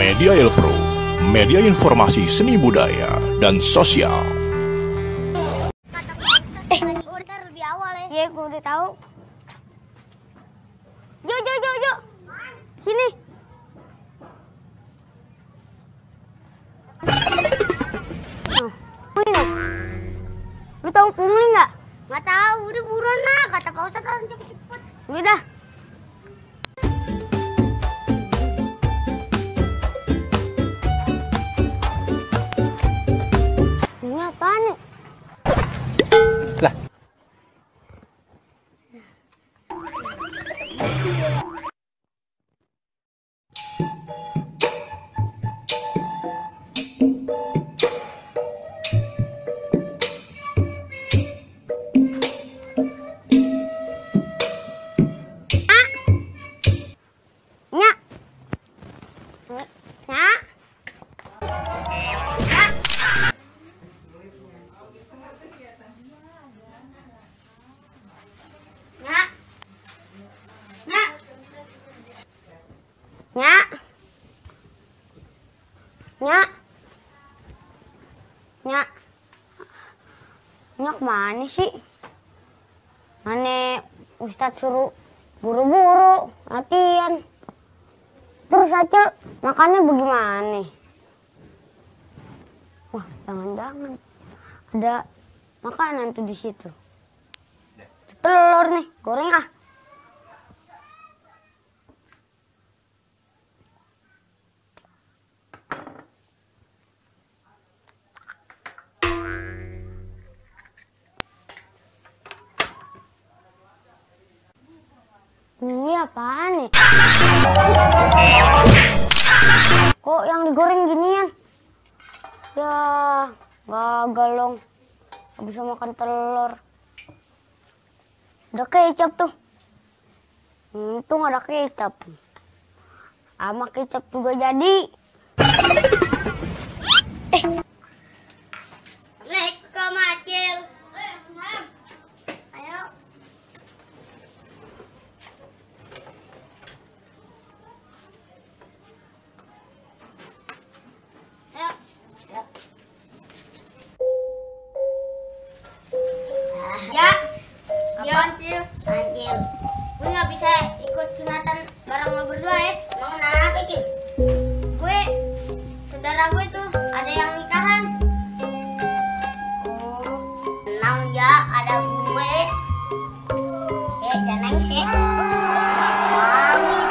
Media Ilpro, media informasi seni budaya dan sosial. Udah lebih awal ya. Iya, gue udah tahu. Yuk. Sini. Lu tahu pungli nggak? Nggak tahu, udah buruan lah, kata Pak Ustadz kan cepet-cepet. Udah. Ini apaan nih? Lah. Nyak mana sih? Mana Ustadz suruh buru-buru latihan. Terus Acil makannya bagaimana? Wah, jangan-jangan ada makanan tuh di situ. Telur nih, goreng ah. Ini apaan nih? Kok yang digoreng ginian? Ya, gagal dong. Gak bisa makan telur. Ada kecap tuh. Untung ada kecap. Sama kecap juga jadi. Assalamualaikum Acil. Ayo. Acil. Gue nggak bisa ikut sunatan bareng lo berdua ya. Emang kenapa, Cil? Gue, saudara gue tuh ada yang nikahan. Oh, tenang ya, ada gue. Jangan nangis ya. Nangis.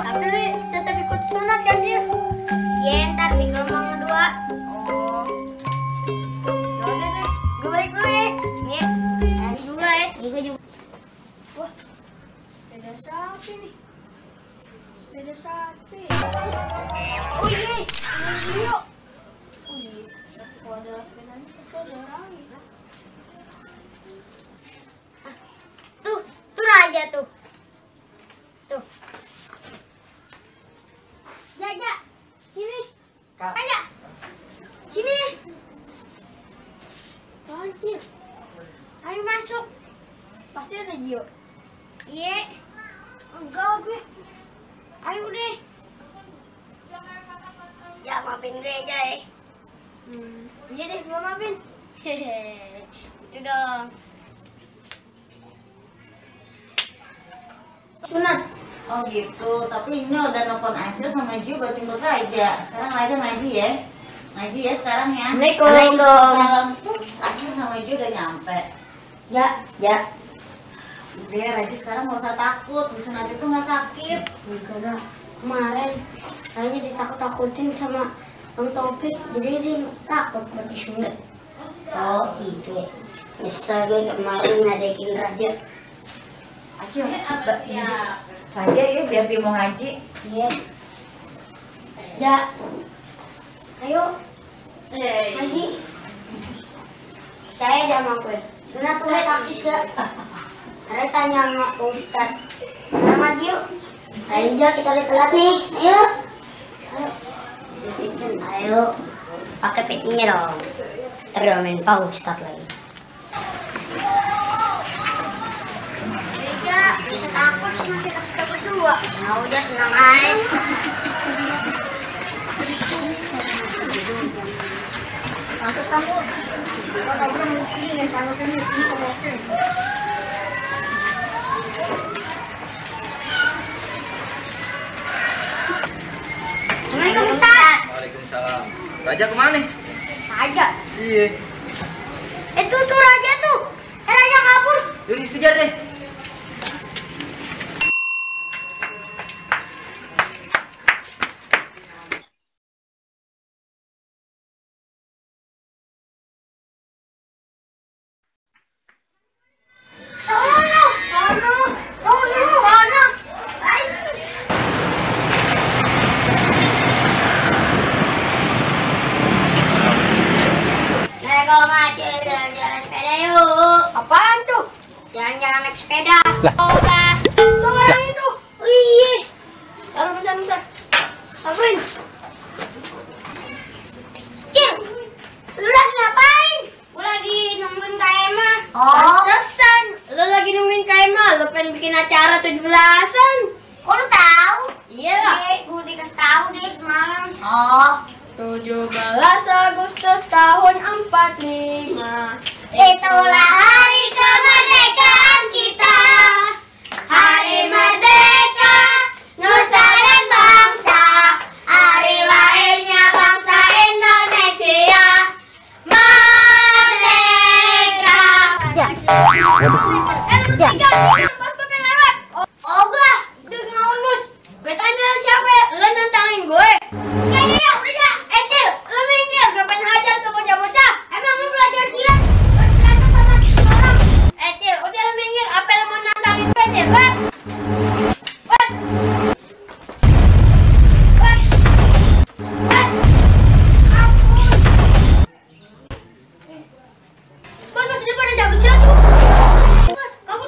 Tapi lu tetap ikut sunat kan, Cil? Iya, ntar di gelombang kedua. Oh. Yaudah deh, gue balik dulu ya. Iya. Nanti juga ya. Juga. Wah, sepeda sapi nih. Sepeda sapi. Oh iya, ini yuk. Oh iya, kalau ada sepedanya pasti ada orangnya. Tuh Raja tuh. Tuh. Ya, sini. Raja, sini. Anjir. Ayo masuk. Pasti ada Gio. Iya. Enggak gue. Ayo deh. Ya maafin gue aja ya. Iya deh, gue maafin. Hehehe. Itu dong. Sunat. Oh gitu, tapi ini udah nelfon Acil sama Ju buat jemput Raja. Sekarang Raja ngaji ya. Ngaji ya sekarang ya. Assalamualaikum. Salam tuh, Acil sama Ju udah nyampe. Ya. Udah, Raja sekarang gak usah takut. Disunat itu gak sakit. Enggak, kemarin Raja ditakut-takutin sama Bang Taufik. Jadi dia takut buat disunat. Oh gitu ya. Nyesel gue kemarin ngadekin Raja. Acil, Raja ya biar dia mau ngaji. Iya. Ya. Ayo. Ngaji. Percaya aja sama gue. Sunat tuh gak sakit ya. Ada tanya sama Ustadz. Sekarang ngaji yuk. Ayo Ja, kita udah telat nih. Ayo. Pakai petinya dong. Terdomain Pak Ustadz lagi. Bisa takut, masih takut berdua. Nah udah tenang aja. kamu. Ini kalau ini oke. Assalamualaikum Ustaz. Waalaikumsalam. Raja kemana? Raja. Iya. Itu tuh Raja tuh. Raja kabur. Yuk dikejar deh. Jalan sepeda yuk. Apaan tuh? Jalan-jalan naik sepeda. Udah. Tuh orang itu. Wih. Taruh bentar. Samperin. Cil, lu lagi ngapain? Gue lagi nungguin KMA. Pantesan. Lu lagi nungguin KMA. Lu pengen bikin acara 17-an. Kok lu tahu? Iya lah. Gue dikasih tahu deh semalam. 17 Agustus tahun 45. Itulah hari kemerdekaan kita. Hari merdeka nusa dan bangsa. Hari lahirnya bangsa Indonesia. Merdeka. Bos gue pengen lewat. Ogah, itu ngawon bos. Gue tanya siapa? Lu nantangin gue. Ya, udah. Cil, lu minggir, gapain hajar tuh bocah-bocah? Emang lu belajar silat? Berantem sama orang. Cil, udah lu minggir, apa lu mau nantangin gue, Cil? Buat. Bos, ini pada jago silat tuh. Bos, kabur.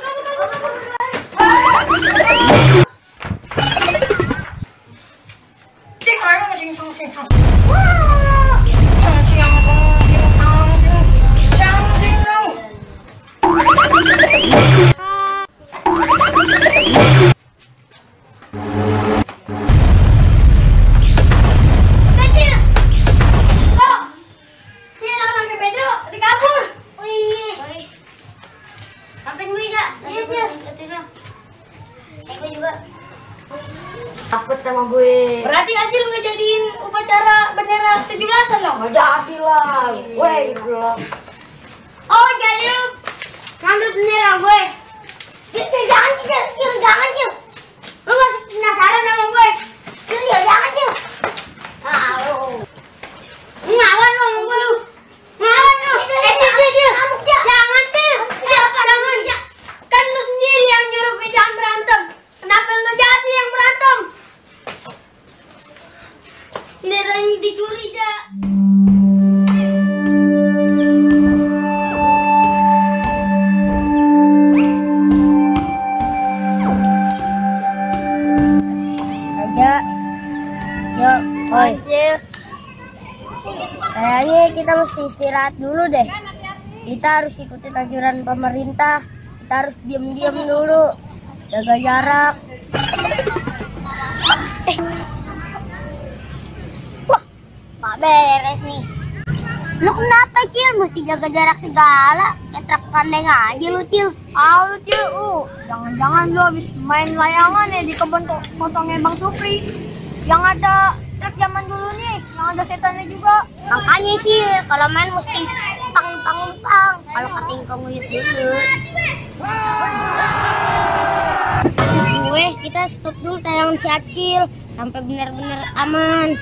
Takut sama gue. Berarti Acil nggak jadiin upacara bendera 17-an dong? Nggak jadi lah. Weh, belum. Oh, jadi lu ngambil bendera gue? Jangan, Cil. Lu masih penasaran sama gue? Jangan, Cil. Ngelawan lu sama gue lu. Ngelawan lu. Cil. Jangan, Cil. Jangan. Kan lu sendiri yang nyuruh gue jangan berantem. Kenapa lu jadi yang berantem? Benderanya dicuri, Ja. Raja, yuk, Cil. Kayaknya kita mesti istirahat dulu deh. Kita harus ikuti anjuran pemerintah. Kita harus diam-diam dulu, jaga jarak. Wah, Pak beres nih. Lu kenapa, Cil? Mesti jaga jarak segala. Ketrap kandeng aja lu, Cil. Lu Cil, jangan-jangan lu habis main layangan ya di kebun kosongnya Bang Supri. Yang ada truk zaman dulu nih, yang ada setannya juga. Makanya, Cil, kalau main mesti umpang. Kalau ketingkong nguyut dulu. Gue, kita stop dulu tayangan si Acil sampai benar-benar aman.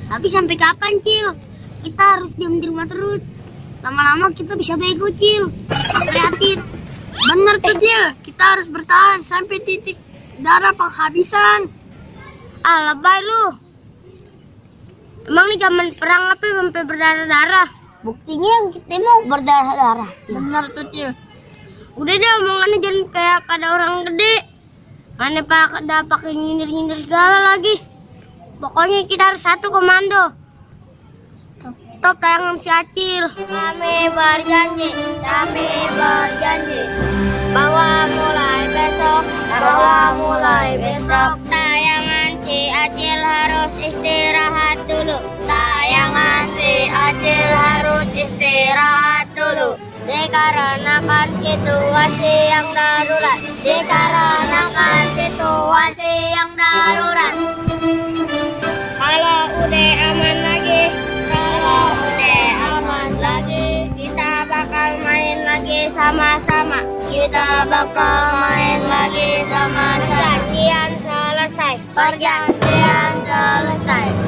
Tapi sampai kapan, Cil? Kita harus diam di rumah terus. Lama-lama kita bisa bego, Cil. Kreatif. Bener tuh, Cil. Kita harus bertahan sampai titik darah penghabisan. Lebay lu. Emang nih zaman perang apa sampai berdarah-darah? Buktinya kita mau berdarah-darah. Bener tuh, Cil. Udah deh omongannya jangan kayak pada orang gede. Mana pakai nyindir-nyindir segala lagi. Pokoknya kita harus satu komando. Stop tayangan si Acil. Kami berjanji bahwa mulai besok tayangan si Acil harus istirahat dulu. Tayangan si Acil harus istirahat dulu. Dikarenakan situasi yang darurat. Dikarenakan situasi yang darurat. Kalau udah aman lagi, kita bakal main lagi sama-sama. Kita bakal main lagi sama-sama. Perjanjian selesai.